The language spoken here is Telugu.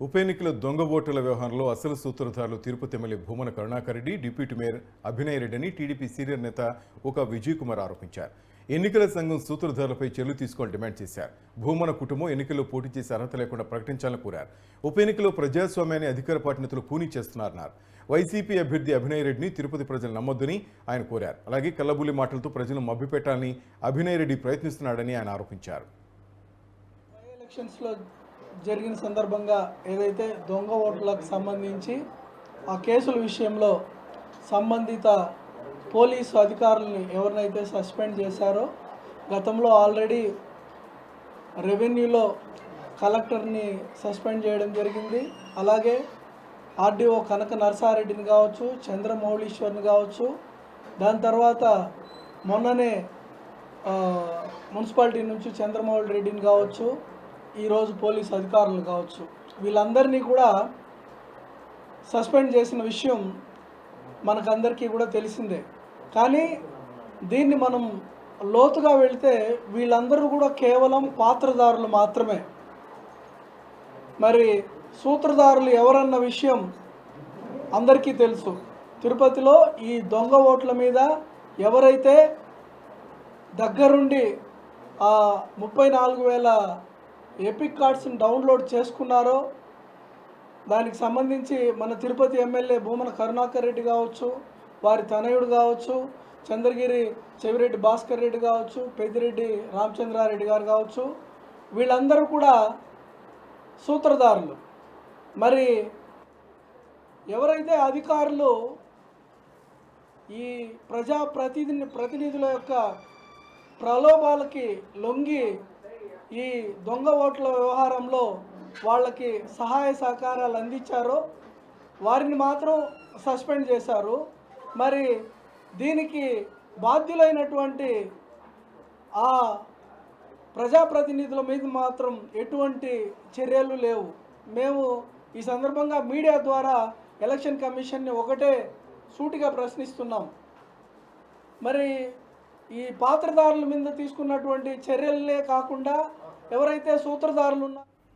ఉప ఎన్నికల దొంగ ఓటుల వ్యవహారంలో అసలు సూత్రధారులు Tirupati MLA Bhumana Karunakar Reddy, deputy mayor Abhinay Reddy అని టీడీపీ సీనియర్ నేత విజయ్ కుమార్ ఆరోపించారు. ఎన్నికల సంఘం సూత్రధారులపై చర్యలు తీసుకోవాలని డిమాండ్ చేశారు. భూమన కుటుంబం ఎన్నికల్లో పోటీ చేసే అర్హత లేకుండా ప్రకటించాలని కోరారు. ఉప ఎన్నికలో ప్రజాస్వామ్యాన్ని అధికార పార్టీ నేతలు కూనీ చేస్తున్నారన్నారు. వైసీపీ అభ్యర్థి అభినయ్ రెడ్డిని తిరుపతి ప్రజలు నమ్మొద్దని ఆయన కోరారు. అలాగే కల్లబుల్లి మాటలతో ప్రజలను మభ్యపెట్టాలని అభినయ్ రెడ్డి ప్రయత్నిస్తున్నాడని ఆయన ఆరోపించారు. జరిగిన సందర్భంగా ఏదైతే దొంగ ఓట్లకు సంబంధించి ఆ కేసుల విషయంలో సంబంధిత పోలీసు అధికారులని ఎవరినైతే సస్పెండ్ చేశారో గతంలో ఆల్రెడీ రెవెన్యూలో కలెక్టర్ని సస్పెండ్ చేయడం జరిగింది. అలాగే ఆర్డీఓ కనక నరసారెడ్డిని కావచ్చు, చంద్రమౌళీశ్వర్ని కావచ్చు, దాని తర్వాత మొన్ననే మున్సిపాలిటీ నుంచి చంద్రమౌళి రెడ్డిని కావచ్చు, ఈరోజు పోలీసు అధికారులు కావచ్చు, వీళ్ళందరినీ కూడా సస్పెండ్ చేసిన విషయం మనకందరికీ కూడా తెలిసిందే. కానీ దీన్ని మనం లోతుగా వెళితే వీళ్ళందరూ కూడా కేవలం పాత్రదారులు మాత్రమే. మరి సూత్రధారులు ఎవరన్న విషయం అందరికీ తెలుసు. తిరుపతిలో ఈ దొంగ ఓట్ల మీద ఎవరైతే దగ్గరుండి ఆ 34,000 ఎపిక్ కార్డ్స్ని డౌన్లోడ్ చేసుకున్నారో దానికి సంబంధించి మన తిరుపతి ఎమ్మెల్యే భూమన కరుణాకర్ రెడ్డి కావచ్చు, వారి తనయుడు కావచ్చు, చంద్రగిరి చెవిరెడ్డి భాస్కర్ రెడ్డి కావచ్చు, పెద్దిరెడ్డి రామచంద్రారెడ్డి గారు కావచ్చు, వీళ్ళందరూ కూడా సూత్రధారులు. మరి ఎవరైతే అధికారులు ఈ ప్రతినిధుల యొక్క ప్రలోభాలకి లొంగి ఈ దొంగ ఓట్ల వ్యవహారంలో వాళ్ళకి సహాయ సహకారాలు అందించారో వారిని మాత్రం సస్పెండ్ చేశారు. మరి దీనికి బాధ్యులైనటువంటి ఆ ప్రజాప్రతినిధుల మీద మాత్రం ఎటువంటి చర్యలు లేవు. మేము ఈ సందర్భంగా మీడియా ద్వారా ఎలక్షన్ కమిషన్ని ఒకటే సూటిగా ప్రశ్నిస్తున్నాం. మరి ఈ పాత్రదారుల మీద తీసుకున్నటువంటి చర్యలే కాకుండా ఎవరైతే సూత్రధారులు ఉన్నారో